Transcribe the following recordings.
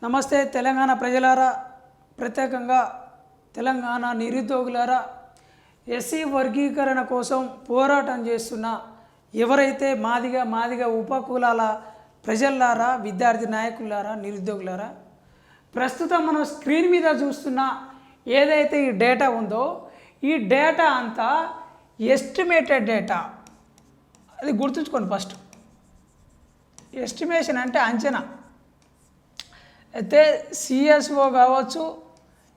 నమస్తే తెలంగాణ ప్రజలారా, ప్రత్యేకంగా తెలంగాణ నిరుద్యోగులారా, ఎస్సీ వర్గీకరణ కోసం పోరాటం చేస్తున్న ఎవరైతే మాదిగ ఉపకులాల ప్రజలారా, విద్యార్థి నాయకులారా, నిరుద్యోగులారా, ప్రస్తుతం మనం స్క్రీన్ మీద చూస్తున్న ఏదైతే ఈ డేటా ఉందో ఈ డేటా అంతా ఎస్టిమేటెడ్ డేటా. అది గుర్తుంచుకోండి. ఫస్ట్ ఎస్టిమేషన్ అంటే అంచనా. అయితే సిఎస్ఓ కావచ్చు,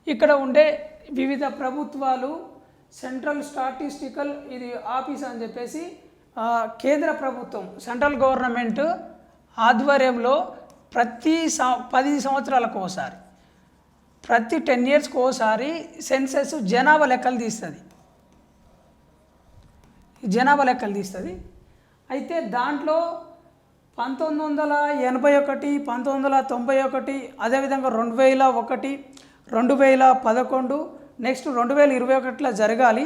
ఇక్కడ ఉండే వివిధ ప్రభుత్వాలు సెంట్రల్ స్టాటిస్టికల్ ఇది ఆఫీస్ అని చెప్పేసి కేంద్ర ప్రభుత్వం సెంట్రల్ గవర్నమెంట్ ఆధ్వర్యంలో ప్రతి 10 సంవత్సరాలకు ఒకసారి, ప్రతి 10 ఇయర్స్కి ఒకసారి సెన్సెస్ జనాభా లెక్కలు తీస్తుంది. అయితే దాంట్లో 1981, 1991, అదేవిధంగా 2001, 2011, నెక్స్ట్ 2021లో జరగాలి.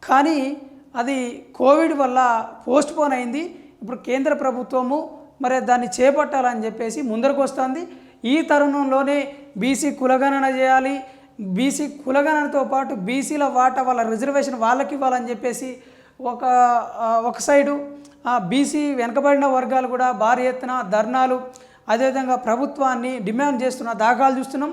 కానీ అది కోవిడ్ వల్ల పోస్ట్పోన్ అయింది. ఇప్పుడు కేంద్ర ప్రభుత్వము మరి దాన్ని చేపట్టాలని చెప్పేసి ముందరకు వస్తుంది. ఈ తరుణంలోనే బీసీ కులగణన చేయాలి. బీసీ కులగణనతో పాటు బీసీల వాటా వాళ్ళ రిజర్వేషన్ వాళ్ళకి ఇవ్వాలని చెప్పేసి ఒక సైడు బీసీ వెనుకబడిన వర్గాలు కూడా భారీ ఎత్తున ధర్నాలు, అదేవిధంగా ప్రభుత్వాన్ని డిమాండ్ చేస్తున్న దాఖలు చూస్తున్నాం.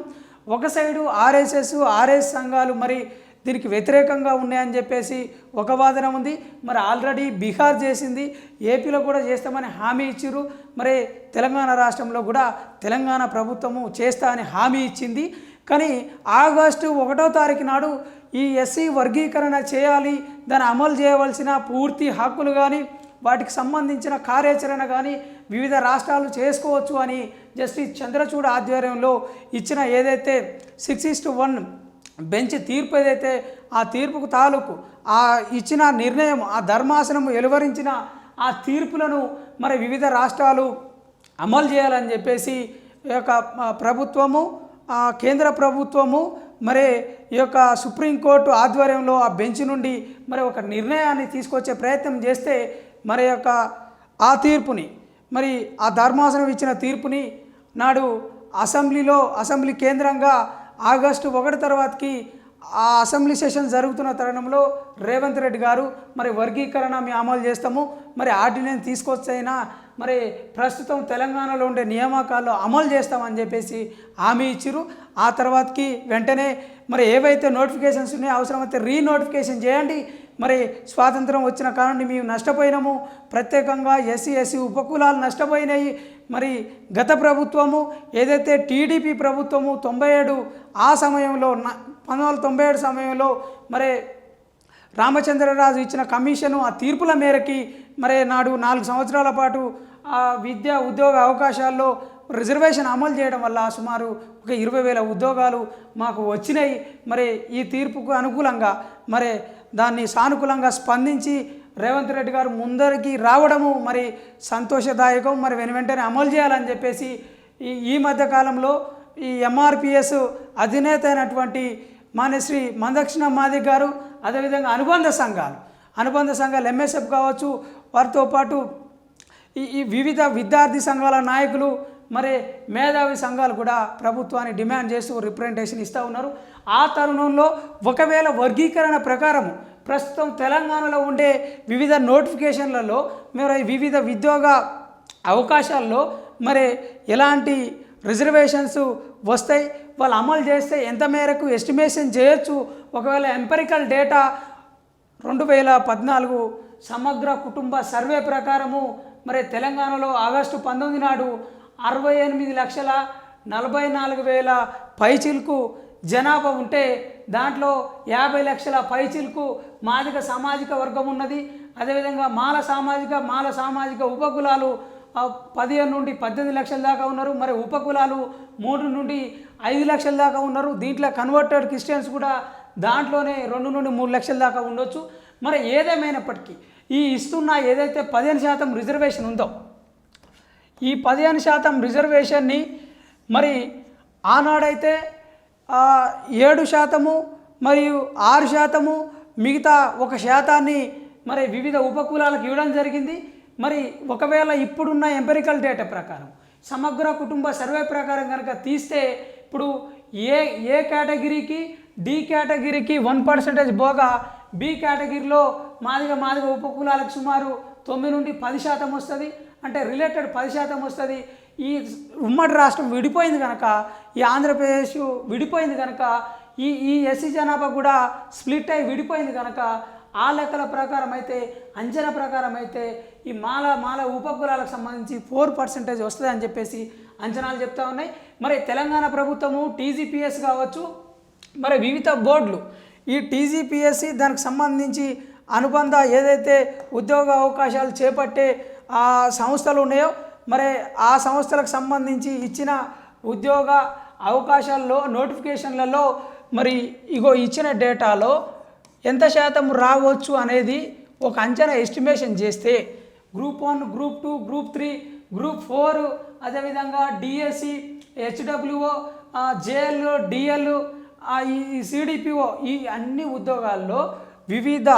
ఒక సైడు ఆర్ఎస్ సంఘాలు మరి దీనికి వ్యతిరేకంగా ఉన్నాయని చెప్పేసి ఒక వాదన ఉంది. మరి ఆల్రెడీ బీహార్ చేసింది, ఏపీలో కూడా చేస్తామని హామీ ఇచ్చారు. మరి తెలంగాణ రాష్ట్రంలో కూడా తెలంగాణ ప్రభుత్వము చేస్తా అని హామీ ఇచ్చింది. కానీ ఆగస్టు 1వ తారీఖు నాడు ఈ ఎస్సీ వర్గీకరణ చేయాలి, దాన్ని అమలు చేయవలసిన పూర్తి హక్కులు కానీ వాటికి సంబంధించిన కార్యాచరణ కానీ వివిధ రాష్ట్రాలు చేసుకోవచ్చు అని జస్టిస్ చంద్రచూడ్ ఆధ్వర్యంలో ఇచ్చిన ఏదైతే 6:1 బెంచ్ తీర్పు ఏదైతే ఆ తీర్పుకు తాలూకు ఇచ్చిన నిర్ణయం, ఆ ధర్మాసనం వెలువరించిన ఆ తీర్పులను మరి వివిధ రాష్ట్రాలు అమలు చేయాలని చెప్పేసి ఈ యొక్క ప్రభుత్వము, కేంద్ర ప్రభుత్వము మరి ఈ యొక్క సుప్రీంకోర్టు ఆధ్వర్యంలో ఆ బెంచ్ నుండి మరి ఒక నిర్ణయాన్ని తీసుకొచ్చే ప్రయత్నం చేస్తే మరి యొక్క ఆ తీర్పుని, మరి ఆ ధర్మాసనం ఇచ్చిన తీర్పుని నాడు అసెంబ్లీ కేంద్రంగా ఆగస్టు 1 తర్వాతకి ఆ అసెంబ్లీ సెషన్ జరుగుతున్న తరుణంలో రేవంత్ రెడ్డి గారు మరి వర్గీకరణ మేము అమలు చేస్తాము, మరి ఆర్డినెన్స్ తీసుకొచ్చైనా మరి ప్రస్తుతం తెలంగాణలో ఉండే నియామకాల్లో అమలు చేస్తామని చెప్పేసి హామీ ఇచ్చారు. ఆ తర్వాతకి వెంటనే మరి ఏవైతే నోటిఫికేషన్స్ ఉన్నాయో అవసరమైతే రీనోటిఫికేషన్ చేయండి, మరి స్వాతంత్రం వచ్చిన కారణం మేము నష్టపోయినాము, ప్రత్యేకంగా ఎస్సీ ఉపకులాలు నష్టపోయినాయి. మరి గత ప్రభుత్వము ఏదైతే టీడీపీ ప్రభుత్వము 97 ఆ సమయంలో 1997 సమయంలో మరి రామచంద్రరాజు ఇచ్చిన కమిషను ఆ తీర్పుల మేరకి మరి నాడు 4 సంవత్సరాల పాటు ఆ విద్యా ఉద్యోగ అవకాశాల్లో రిజర్వేషన్ అమలు చేయడం వల్ల సుమారు ఒక 20,000 ఉద్యోగాలు మాకు వచ్చినాయి. మరి ఈ తీర్పుకు అనుకూలంగా మరి దాన్ని సానుకూలంగా స్పందించి రేవంత్ రెడ్డి గారు ముందరికి రావడము మరి సంతోషదాయకం. మరి వెంటనే అమలు చేయాలని చెప్పేసి ఈ మధ్యకాలంలో ఈ ఎంఆర్పిఎస్ అధినేత అయినటువంటి మాన్యశ్రీ మందకృష్ణ మాదిగ గారు, అదేవిధంగా అనుబంధ సంఘాలు ఎంఎస్ఎఫ్ కావచ్చు, వారితో పాటు ఈ వివిధ విద్యార్థి సంఘాల నాయకులు, మరి మేధావి సంఘాలు కూడా ప్రభుత్వాన్ని డిమాండ్ చేస్తూ రిప్రజెంటేషన్ ఇస్తూ ఉన్నారు. ఆ తరుణంలో ఒకవేళ వర్గీకరణ ప్రకారము ప్రస్తుతం తెలంగాణలో ఉండే వివిధ నోటిఫికేషన్లలో మరి వివిధ ఉద్యోగ అవకాశాల్లో మరి ఎలాంటి రిజర్వేషన్స్ వస్తాయి, వాళ్ళు అమలు చేస్తే ఎంత మేరకు ఎస్టిమేషన్ చేయొచ్చు. ఒకవేళ ఎంపెరికల్ డేటా 2014 సమగ్ర కుటుంబ సర్వే ప్రకారము మరి తెలంగాణలో ఆగస్టు 19 నాడు 68,44,000 పైచిలకు జనాభా ఉంటే దాంట్లో 50 లక్షల పైచిలకు మాదిగ సామాజిక వర్గం ఉన్నది. అదేవిధంగా మాల సామాజిక ఉపకులాలు 15 నుండి 18 లక్షల దాకా ఉన్నారు. మరి ఉపకులాలు 3 నుండి 5 లక్షల దాకా ఉన్నారు. దీంట్లో కన్వర్టెడ్ క్రిస్టియన్స్ కూడా దాంట్లోనే 2 నుండి 3 లక్షల దాకా ఉండొచ్చు. మరి ఏదేమైనప్పటికీ ఈ ఇస్తున్న ఏదైతే 15% రిజర్వేషన్ ఉందో ఈ 15% రిజర్వేషన్ని మరి ఆనాడైతే 7% మరియు 6%, మిగతా 1% మరి వివిధ ఉపకులాలకు ఇవ్వడం జరిగింది. మరి ఒకవేళ ఇప్పుడున్న ఎంపెరికల్ డేటా ప్రకారం సమగ్ర కుటుంబ సర్వే ప్రకారం కనుక తీస్తే ఇప్పుడు ఏ కేటగిరీకి డి కేటగిరీకి 1% పోగా బి కేటగిరీలో మాదిగ ఉపకులాలకు సుమారు 9 నుండి 10% వస్తుంది, అంటే రిలేటెడ్ 10% వస్తుంది. ఈ ఉమ్మడి రాష్ట్రం విడిపోయింది కనుక, ఈ ఆంధ్రప్రదేశ్ విడిపోయింది కనుక, ఈ ఎస్సీ జనాభా కూడా స్ప్లిట్ అయి విడిపోయింది కనుక ఆ లెక్కల ప్రకారం అయితే, అంచనా ప్రకారం అయితే ఈ మాల ఉపకులాలకు సంబంధించి 4% వస్తుంది అని చెప్పేసి అంచనాలు చెప్తా ఉన్నాయి. మరి తెలంగాణ ప్రభుత్వము టీజీపీఎస్ కావచ్చు, మరి వివిధ బోర్డులు ఈ టీజీపీఎస్సి దానికి సంబంధించి అనుబంధ ఏదైతే ఉద్యోగ అవకాశాలు చేపట్టే ఆ సంస్థలు ఉన్నాయో, మరి ఆ సంస్థలకు సంబంధించి ఇచ్చిన ఉద్యోగ అవకాశాల్లో నోటిఫికేషన్లలో మరి ఇచ్చిన డేటాలో ఎంత శాతం రావచ్చు అనేది ఒక అంచనా ఎస్టిమేషన్ చేస్తే గ్రూప్ 1, గ్రూప్ 2, గ్రూప్ 3, గ్రూప్ 4, అదేవిధంగా డిఎస్సి, హెచ్డబ్ల్యూఓ, జేఎల్, డిఎల్, ఈ సిడిపిఓ, ఈ అన్ని ఉద్యోగాల్లో వివిధ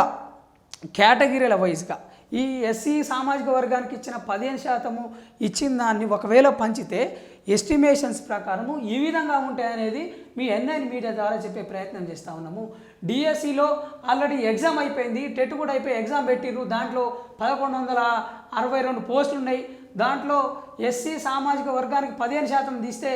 కేటగిరీల వైజ్గా ఈ ఎస్సీ సామాజిక వర్గానికి ఇచ్చిన 15% ఇచ్చిన దాన్ని ఒకవేళ పంచితే ఎస్టిమేషన్స్ ప్రకారము ఈ విధంగా ఉంటాయనేది మీ ఎన్ఐన్ మీడియా ద్వారా చెప్పే ప్రయత్నం చేస్తూ ఉన్నాము. డిఎస్సిలో ఆల్రెడీ ఎగ్జామ్ అయిపోయింది, టెట్ కూడా అయిపోయి ఎగ్జామ్ పెట్టిర్రు. దాంట్లో 1162 పోస్టులు ఉన్నాయి. దాంట్లో ఎస్సీ సామాజిక వర్గానికి 15% తీస్తే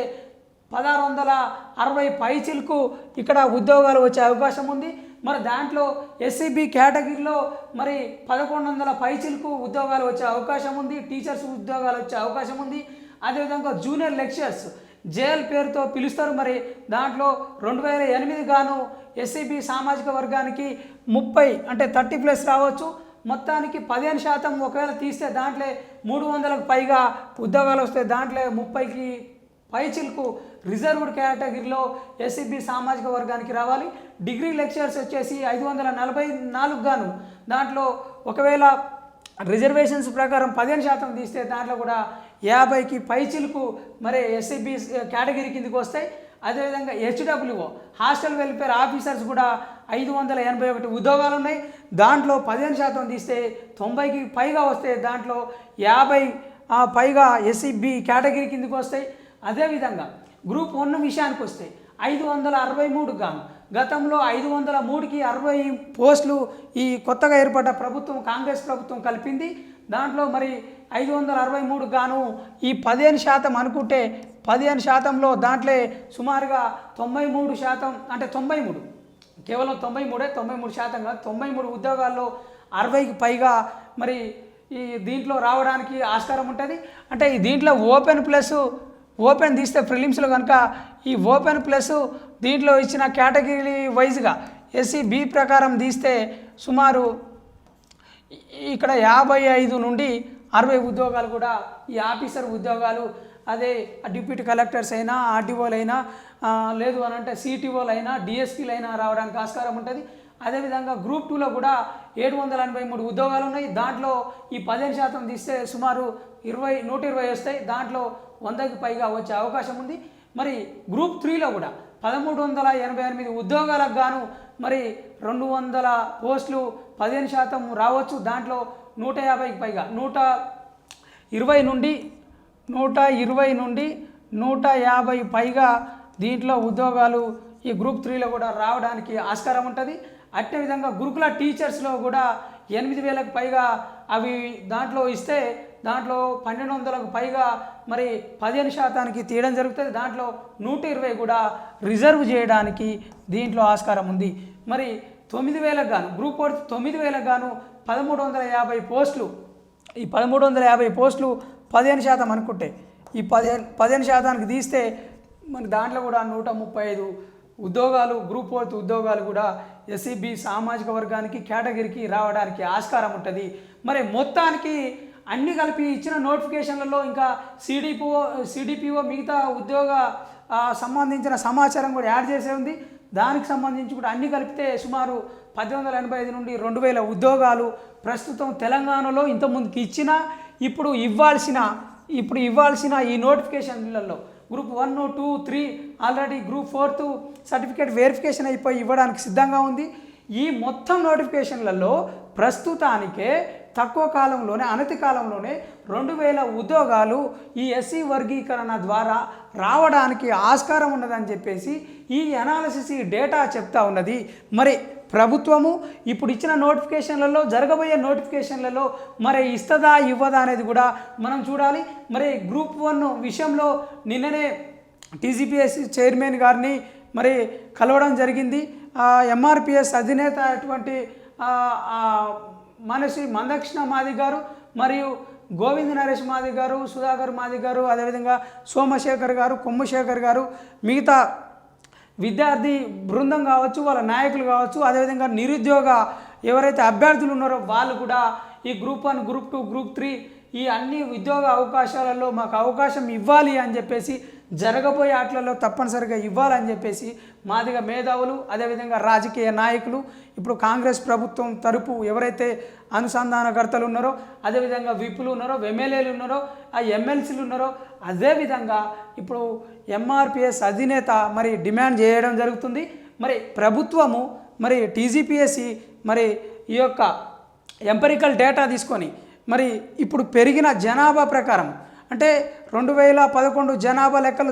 1660 పైచిలకు ఇక్కడ ఉద్యోగాలు వచ్చే అవకాశం ఉంది. మరి దాంట్లో ఎస్సీబీ కేటగిరీలో మరి 1100 పైచిలకు ఉద్యోగాలు వచ్చే అవకాశం ఉంది, టీచర్స్ ఉద్యోగాలు వచ్చే అవకాశం ఉంది. అదేవిధంగా జూనియర్ లెక్చరర్స్ జేఎల్ పేరుతో పిలుస్తారు. మరి దాంట్లో 2008 గాను ఎస్సీబీ సామాజిక వర్గానికి 30 అంటే 30+ రావచ్చు. మొత్తానికి 15% ఒకవేళ తీస్తే దాంట్లో 300కు పైగా ఉద్యోగాలు వస్తాయి. దాంట్లో 30కి పైచిలకు రిజర్వ్డ్ కేటగిరీలో ఎస్సీబీ సామాజిక వర్గానికి రావాలి. డిగ్రీ లెక్చరర్స్ వచ్చేసి 544 గాను దాంట్లో ఒకవేళ రిజర్వేషన్స్ ప్రకారం 15% తీస్తే దాంట్లో కూడా 50కి పైచిలకు మరి ఎస్సీబీ కేటగిరీ కిందకి వస్తాయి. అదేవిధంగా హెచ్డబ్ల్యూఓ హాస్టల్ వెల్ఫేర్ ఆఫీసర్స్ కూడా 581 ఉద్యోగాలు ఉన్నాయి. దాంట్లో 15% తీస్తే 90కి పైగా వస్తే దాంట్లో 50 పైగా ఎస్సీబీ కేటగిరీ కిందకి వస్తాయి. అదేవిధంగా గ్రూప్ 1 విషయానికి వస్తే 563 గాను గతంలో 503కి 60 పోస్టులు ఈ కొత్తగా ఏర్పడ్డ ప్రభుత్వం కాంగ్రెస్ ప్రభుత్వం కలిపింది. దాంట్లో మరి 563 గాను ఈ 15% అనుకుంటే 15%లో దాంట్లో సుమారుగా 93% అంటే 93 కేవలం 93% కాదు, 93 ఉద్యోగాల్లో 60కి పైగా మరి ఈ దీంట్లో రావడానికి ఆస్కారం ఉంటుంది. అంటే ఈ దీంట్లో ఓపెన్ తీస్తే ప్రిలిమ్స్లో కనుక ఈ ఓపెన్ ప్లస్ దీంట్లో ఇచ్చిన కేటగిరీ వైజ్గా ఎస్సీ బి ప్రకారం తీస్తే సుమారు ఇక్కడ 55 నుండి 60 ఉద్యోగాలు కూడా ఈ ఆఫీసర్ ఉద్యోగాలు, అదే డిప్యూటీ కలెక్టర్స్ అయినా, ఆర్డీఓలు అయినా, లేదు అని అంటే సిటీఓలు అయినా, డిఎస్పీలు అయినా రావడానికి ఆస్కారం ఉంటుంది. అదేవిధంగా గ్రూప్ 2లో కూడా 783 ఉద్యోగాలు ఉన్నాయి. దాంట్లో ఈ 15% తీస్తే సుమారు 120 వస్తాయి. దాంట్లో 100కి పైగా వచ్చే అవకాశం ఉంది. మరి గ్రూప్ 3లో కూడా 1388 ఉద్యోగాలకు గాను మరి 200 పోస్టులు 15% రావచ్చు. దాంట్లో 150కి పైగా 120 నుండి 150 పైగా దీంట్లో ఉద్యోగాలు ఈ గ్రూప్ 3లో కూడా రావడానికి ఆస్కారం ఉంటుంది. అట్టే విధంగా గురుకుల టీచర్స్లో కూడా 8000కు పైగా అవి దాంట్లో ఇస్తే దాంట్లో 1200కు పైగా మరి 15%కి తీయడం జరుగుతుంది. దాంట్లో 120 కూడా రిజర్వ్ చేయడానికి దీంట్లో ఆస్కారం ఉంది. మరి 9000కు గాను గ్రూప్ 4 9000కు గాను 1350 పోస్టులు, ఈ 1350 పోస్టులు 15% అనుకుంటే ఈ 15%కి తీస్తే మరి దాంట్లో కూడా 135 ఉద్యోగాలు గ్రూప్ 4 ఉద్యోగాలు కూడా ఎస్సీబీ సామాజిక వర్గానికి కేటగిరీకి రావడానికి ఆస్కారం ఉంటుంది. మరి మొత్తానికి అన్ని కలిపి ఇచ్చిన నోటిఫికేషన్లలో ఇంకా సిడిపిఓ మిగతా ఉద్యోగ సంబంధించిన సమాచారం కూడా యాడ్ చేసే ఉంది. దానికి సంబంధించి కూడా అన్ని కలిపితే సుమారు 1885 నుండి 2000 ఉద్యోగాలు ప్రస్తుతం తెలంగాణలో ఇంతకుముందుకు ఇచ్చిన ఇప్పుడు ఇవ్వాల్సిన ఈ నోటిఫికేషన్లలో group 1, 2, 3 already group 4 certificate verification అయిపోయి ఇవ్వడానికి సిద్ధంగా ఉంది. ఈ మొత్తం నోటిఫికేషన్లలో ప్రస్తుతానికే తక్కువ కాలంలోనే అనతి కాలంలోనే 2000 ఉద్యోగాలు ఈ ఎస్సీ వర్గీకరణ ద్వారా రావడానికి ఆస్కారం ఉన్నదని చెప్పేసి ఈ అనాలిసిస్ ఈ డేటా చెప్తా ఉన్నది. మరి ప్రభుత్వము ఇప్పుడు ఇచ్చిన నోటిఫికేషన్లలో జరగబోయే నోటిఫికేషన్లలో మరి ఇస్తుందా ఇవ్వదా అనేది కూడా మనం చూడాలి. మరి గ్రూప్ 1 విషయంలో నిన్ననే టీజీపీఎస్సీ చైర్మన్ గారిని మరి కలవడం జరిగింది. ఎంఆర్పిఎస్ అధినేత అటువంటి మనసి మందకృష్ణ మాది గారు మరియు గోవింద్ నరేష్ మాది గారు, సుధాకర్ మాది గారు, అదేవిధంగా సోమశేఖర్ గారు, కొమ్ముశేఖర్ గారు, మిగతా విద్యార్థి బృందం కావచ్చు, వాళ్ళ నాయకులు కావచ్చు, అదేవిధంగా నిరుద్యోగ ఎవరైతే అభ్యర్థులు ఉన్నారో వాళ్ళు కూడా ఈ గ్రూప్ 1, గ్రూప్ 2, గ్రూప్ 3 ఈ అన్ని ఉద్యోగ అవకాశాలలో మాకు అవకాశం ఇవ్వాలి అని చెప్పేసి జరగబోయే ఆటలలో తప్పనిసరిగా ఇవ్వాలని చెప్పేసి మాదిగ మేధావులు, అదేవిధంగా రాజకీయ నాయకులు, ఇప్పుడు కాంగ్రెస్ ప్రభుత్వం తరపు ఎవరైతే అనుసంధానకర్తలు ఉన్నారో, అదేవిధంగా విపులు ఉన్నారో, ఎమ్మెల్యేలు ఉన్నారో, ఆ ఎమ్మెల్సీలు ఉన్నారో, అదేవిధంగా ఇప్పుడు ఎంఆర్పిఎస్ అధినేత మరి డిమాండ్ చేయడం జరుగుతుంది. మరి ప్రభుత్వము మరి టీజీపీఎస్సీ మరి ఈ యొక్క ఎంపెరికల్ డేటా తీసుకొని మరి ఇప్పుడు పెరిగిన జనాభా ప్రకారం అంటే 2011 జనాభా లెక్కలు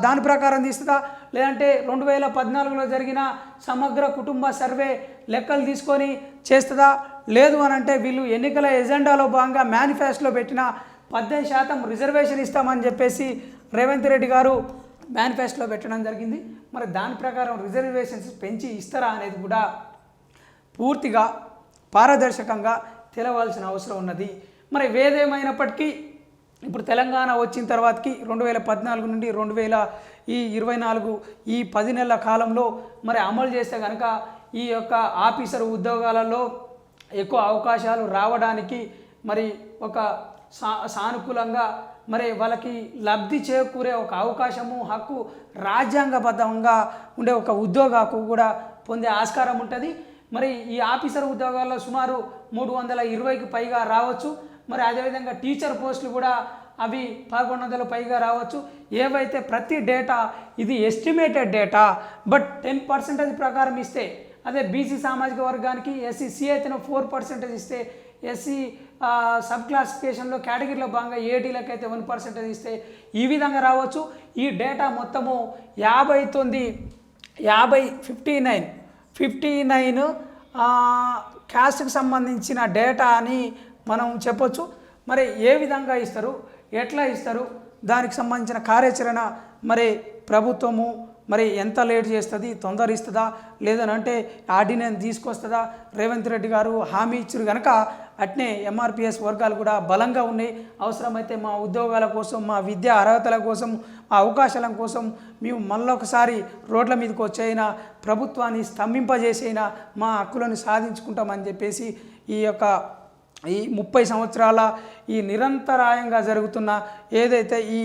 దాని ప్రకారం తీస్తుందా, లేదంటే 2014లో జరిగిన సమగ్ర కుటుంబ సర్వే లెక్కలు తీసుకొని చేస్తుందా, లేదు అని అంటే వీళ్ళు ఎన్నికల ఎజెండాలో భాగంగా మేనిఫెస్టోలో పెట్టిన 18% రిజర్వేషన్ ఇస్తామని చెప్పేసి రేవంత్ రెడ్డి గారు మేనిఫెస్టోలో పెట్టడం జరిగింది. మరి దాని ప్రకారం రిజర్వేషన్స్ పెంచి ఇస్తారా అనేది కూడా పూర్తిగా పారదర్శకంగా తెలవాల్సిన అవసరం ఉన్నది. మరి ఏదేమైనప్పటికీ ఇప్పుడు తెలంగాణ వచ్చిన తర్వాతకి 2014 నుండి 2024 ఈ 10 నెలల కాలంలో మరి అమలు చేస్తే కనుక ఈ యొక్క ఆఫీసర్ ఉద్యోగాలలో ఎక్కువ అవకాశాలు రావడానికి మరి ఒక సానుకూలంగా మరి వాళ్ళకి లబ్ధి చేకూరే ఒక అవకాశము, హక్కు రాజ్యాంగబద్ధంగా ఉండే ఒక ఉద్యోగాకు కూడా పొందే ఆస్కారం ఉంటుంది. మరి ఈ ఆఫీసర్ ఉద్యోగాల్లో సుమారు 320కి పైగా రావచ్చు. మరి అదేవిధంగా టీచర్ పోస్టులు కూడా అవి 1100 పైగా రావచ్చు. ఏవైతే ప్రతి డేటా ఇది ఎస్టిమేటెడ్ డేటా, బట్ 10% ప్రకారం ఇస్తే, అదే బీసీ సామాజిక వర్గానికి ఎస్సీ అయితేనే 4% ఇస్తే, ఎస్సీ సబ్ క్లాసిఫికేషన్లో కేటగిరీలో భాగంగా ఏడీలకు అయితే 1% ఇస్తే ఈ విధంగా రావచ్చు. ఈ డేటా మొత్తము 59 క్యాస్ట్కి సంబంధించిన డేటా అని మనం చెప్పొచ్చు. మరి ఏ విధంగా ఇస్తారు, ఎట్లా ఇస్తారు, దానికి సంబంధించిన కార్యాచరణ మరి ప్రభుత్వము మరి ఎంత లేట్ చేస్తుంది, తొందర ఇస్తుందా, లేదని అంటే ఆర్డినెన్స్ తీసుకొస్తుందా, రేవంత్ రెడ్డి గారు హామీ ఇచ్చారు కనుక అట్నే ఎంఆర్పిఎస్ వర్గాలు కూడా బలంగా ఉన్నాయి. అవసరమైతే మా ఉద్యోగాల కోసం, మా విద్యా అర్హతల కోసం, మా అవకాశాల కోసం మేము మళ్ళొకసారి రోడ్ల మీదకి వచ్చైనా ప్రభుత్వాన్ని స్తంభింపజేసైనా మా హక్కులను సాధించుకుంటామని చెప్పేసి ఈ 30 సంవత్సరాల ఈ నిరంతరాయంగా జరుగుతున్న ఏదైతే ఈ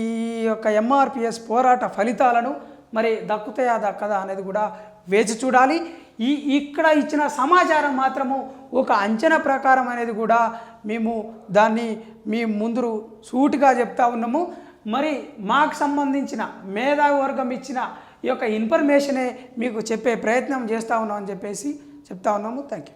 యొక్క ఎంఆర్పిఎస్ పోరాట ఫలితాలను మరి దక్కుతాయా దక్కదా అనేది కూడా వేచి చూడాలి. ఇక్కడ ఇచ్చిన సమాచారం మాత్రము ఒక అంచనా ప్రకారం అనేది కూడా మేము దాన్ని మీ ముందు సూటిగా చెప్తా ఉన్నాము. మరి మాకు సంబంధించిన మేధావి వర్గం ఇచ్చిన ఈ యొక్క ఇన్ఫర్మేషనే మీకు చెప్పే ప్రయత్నం చేస్తూ ఉన్నామని చెప్పేసి చెప్తా ఉన్నాము. Thank you.